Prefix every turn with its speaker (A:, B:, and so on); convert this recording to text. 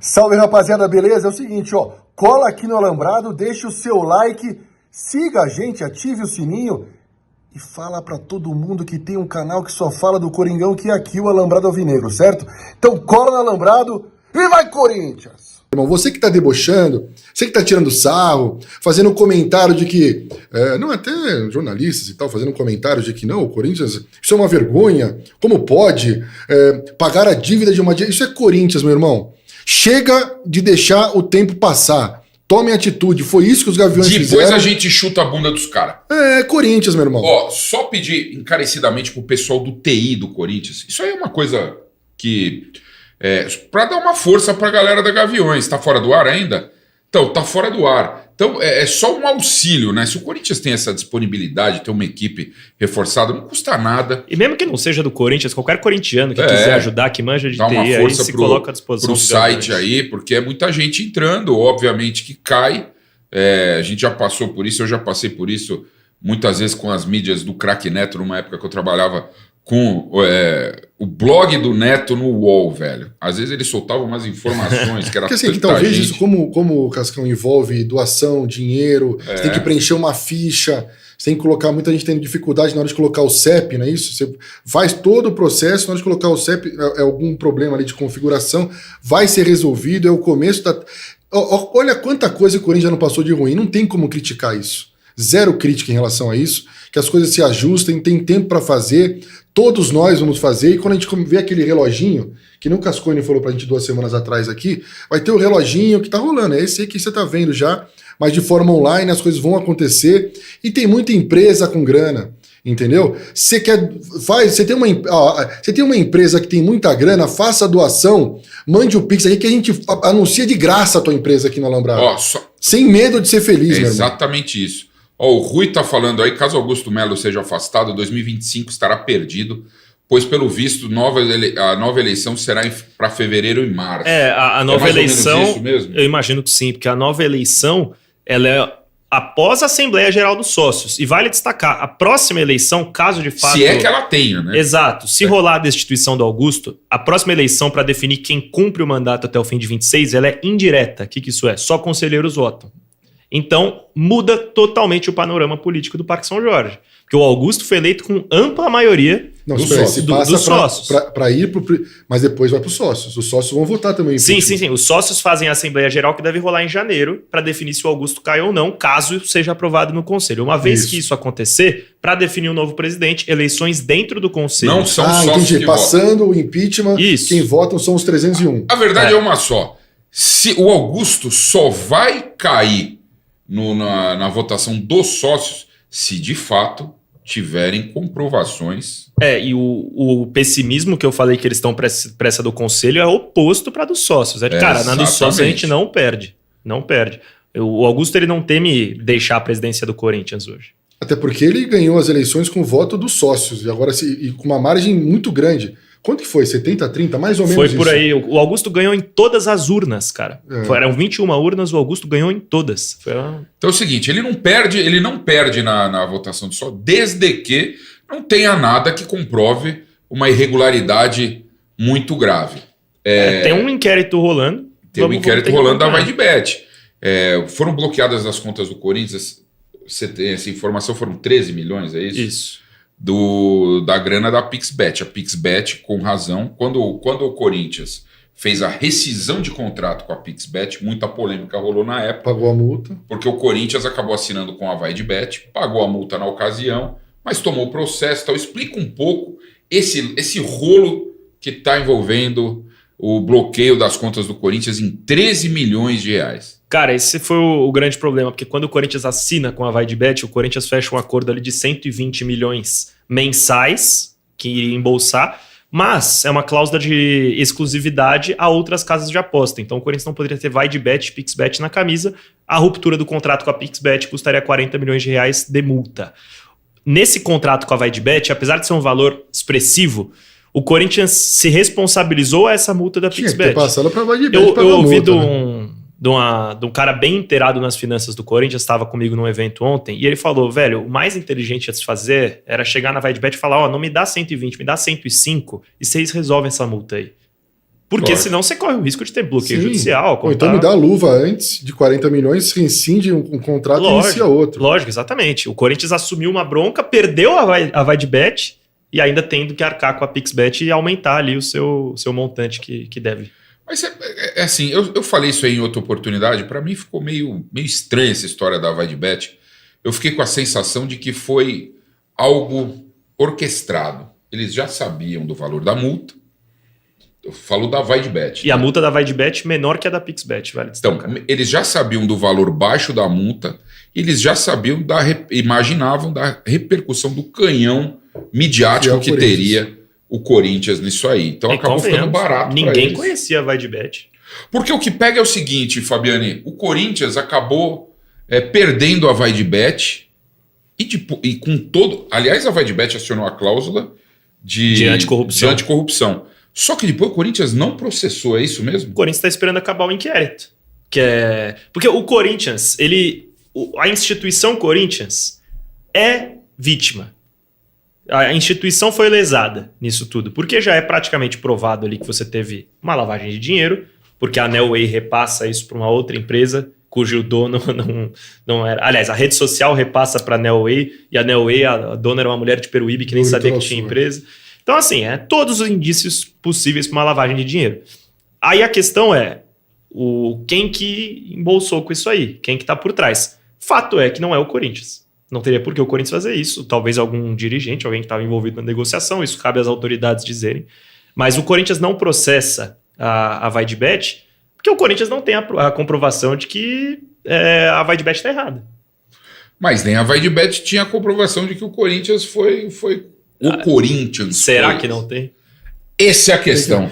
A: Salve, rapaziada, beleza? É o seguinte, ó, cola aqui no Alambrado, deixa o seu like, siga a gente, ative o sininho e fala pra todo mundo que tem um canal que só fala do Coringão, que é aqui o Alambrado Alvinegro, certo? Então cola no Alambrado e vai, Corinthians! Irmão, você que tá debochando, você que tá tirando sarro, fazendo um comentário de que, não, até jornalistas e tal, fazendo um comentário de que não, o Corinthians, isso é uma vergonha, como pode pagar a dívida de uma dívida? Isso é Corinthians, meu irmão. Chega de deixar o tempo passar. Tome atitude. Foi isso que os Gaviões fizeram.
B: Depois a gente chuta a bunda dos caras.
A: É, Corinthians, meu irmão.
B: Ó, só pedir encarecidamente pro pessoal do TI do Corinthians. Isso aí é uma coisa que... pra dar uma força pra galera da Gaviões. Tá fora do ar ainda? Então, tá fora do ar. Então, é só um auxílio, né? Se o Corinthians tem essa disponibilidade, ter uma equipe reforçada, não custa nada.
C: E mesmo que não seja do Corinthians, qualquer corintiano que quiser ajudar, que manja de
B: TI,
C: TI, aí se coloca à disposição.
B: Pro site aí, porque é muita gente entrando, obviamente que cai. A gente já passou por isso, eu já passei por isso muitas vezes com as mídias do Craque Neto, numa época que eu trabalhava com o blog do Neto no UOL, velho. Às vezes ele soltava umas informações que era
A: porque assim, que talvez gente... isso, como o Cascão envolve doação, dinheiro, você tem que preencher uma ficha, você tem que colocar, muita gente tendo dificuldade na hora de colocar o CEP, não é isso? Você faz todo o processo, na hora de colocar o CEP, é algum problema ali de configuração, vai ser resolvido, é o começo da... Olha quanta coisa o Corinthians já não passou de ruim, não tem como criticar isso. Zero crítica em relação a isso, que as coisas se ajustem, tem tempo para fazer, todos nós vamos fazer, e quando a gente vê aquele reloginho, que nem o Cascone falou pra gente 2 semanas atrás aqui, vai ter o reloginho que tá rolando, é esse aí que você tá vendo já, mas de forma online as coisas vão acontecer, e tem muita empresa com grana, entendeu? Você tem uma empresa que tem muita grana, faça a doação, mande o Pix aqui que a gente anuncia de graça a tua empresa aqui no Alambrado. Sem medo de ser feliz, meu irmão.
B: Exatamente isso. Ó, o Rui tá falando aí, caso Augusto Melo seja afastado, 2025 estará perdido, pois pelo visto a nova eleição será para fevereiro e março.
C: A nova eleição,
B: isso mesmo?
C: Eu imagino que sim, porque a nova eleição ela é após a Assembleia Geral dos Sócios. E vale destacar, a próxima eleição, caso de fato...
B: Se é que ela tenha, né?
C: Exato. Se rolar a destituição do Augusto, a próxima eleição para definir quem cumpre o mandato até o fim de 26, ela é indireta. O que isso é? Só conselheiros votam. Então, muda totalmente o panorama político do Parque São Jorge. Porque o Augusto foi eleito com ampla maioria dos sócios.
A: Para ir mas depois vai para os sócios. Os sócios vão votar também.
C: Sim. Os sócios fazem a Assembleia Geral que deve rolar em janeiro para definir se o Augusto cai ou não, caso seja aprovado no Conselho. Uma vez que isso acontecer, para definir um novo presidente, eleições dentro do Conselho.
B: Não são sócios que
A: passando o impeachment, quem votam são os 301.
B: A verdade é uma só. Se o Augusto só vai cair na votação dos sócios se de fato tiverem comprovações.
C: E o pessimismo que eu falei que eles estão para essa do Conselho é oposto para dos sócios. Cara, na dos sócios a gente não perde. Não perde. O Augusto ele não teme deixar a presidência do Corinthians hoje.
A: Até porque ele ganhou as eleições com o voto dos sócios, e agora e com uma margem muito grande. Quanto que foi? 70-30? Mais ou menos
C: foi por isso. Aí. O Augusto ganhou em todas as urnas, cara. Eram 21 urnas, o Augusto ganhou em todas. Então
B: é o seguinte, ele não perde na votação de só, desde que não tenha nada que comprove uma irregularidade muito grave.
C: Tem um inquérito rolando.
B: Tem um inquérito rolando da VaideBet. Foram bloqueadas as contas do Corinthians, você tem essa informação, foram 13 milhões, é isso?
C: Isso.
B: Da grana da PixBet. A PixBet, com razão, quando o Corinthians fez a rescisão de contrato com a PixBet, muita polêmica rolou na época.
A: Pagou a multa.
B: Porque o Corinthians acabou assinando com a VaideBet, pagou a multa na ocasião, mas tomou o processo. Então explica um pouco esse rolo que está envolvendo o bloqueio das contas do Corinthians em 13 milhões de reais.
C: Cara, esse foi o grande problema, porque quando o Corinthians assina com a VaideBet, o Corinthians fecha um acordo ali de 120 milhões mensais que iria embolsar, mas é uma cláusula de exclusividade a outras casas de aposta. Então o Corinthians não poderia ter VaideBet e PixBet na camisa. A ruptura do contrato com a PixBet custaria 40 milhões de reais de multa. Nesse contrato com a VaideBet, apesar de ser um valor expressivo, o Corinthians se responsabilizou a essa multa da PixBet.
A: Passando para a VaideBet.
C: Eu ouvi de um cara bem inteirado nas finanças do Corinthians, estava comigo num evento ontem, e ele falou, velho, o mais inteligente a se fazer era chegar na VaideBet e falar, não me dá 120, me dá 105, e vocês resolvem essa multa aí. Porque
B: Lógico.
C: senão você corre o risco de ter bloqueio
A: Sim.
C: judicial.
A: Ou então me dá a luva antes de 40 milhões, rescinde um contrato e inicia outro.
C: Lógico, exatamente. O Corinthians assumiu uma bronca, perdeu a VaiDebet e ainda tendo que arcar com a PixBet e aumentar ali o seu montante que deve.
B: Mas é assim, eu falei isso aí em outra oportunidade, para mim ficou meio estranha essa história da VaiDebet. Eu fiquei com a sensação de que foi algo orquestrado. Eles já sabiam do valor da multa. Eu falo da VaiDebet.
C: E a multa da VaiDebet menor que a da PixBet, vale
B: Então,
C: destacar.
B: eles já sabiam do valor baixo da multa, eles já sabiam imaginavam da repercussão do canhão midiático que teria o Corinthians nisso aí. Então acabou ficando barato.
C: Ninguém conhecia a VaiDebet.
B: Porque o que pega é o seguinte, Fabiane, o Corinthians acabou perdendo a VaiDebet e com todo... Aliás, a VaiDebet acionou a cláusula de anticorrupção. Só que depois o Corinthians não processou, é isso mesmo?
C: O Corinthians está esperando acabar o inquérito. Porque o Corinthians, a instituição Corinthians é vítima. A instituição foi lesada nisso tudo, porque já é praticamente provado ali que você teve uma lavagem de dinheiro, porque a Nelway repassa isso para uma outra empresa, cujo dono não era... Aliás, a rede social repassa para a Nelway, e a Nelway, a dona era uma mulher de Peruíbe que nem sabia que tinha empresa. Então, assim, todos os indícios possíveis para uma lavagem de dinheiro. Aí a questão é quem que embolsou com isso aí? Quem que está por trás? Fato é que não é o Corinthians. Não teria por que o Corinthians fazer isso. Talvez algum dirigente, alguém que estava envolvido na negociação, isso cabe às autoridades dizerem. Mas o Corinthians não processa a VaiDebet porque o Corinthians não tem a comprovação de que a VaiDebet está errada.
B: Mas nem a VaiDebet tinha a comprovação de que o Corinthians foi o Corinthians.
C: Será que não tem?
B: Essa é a questão.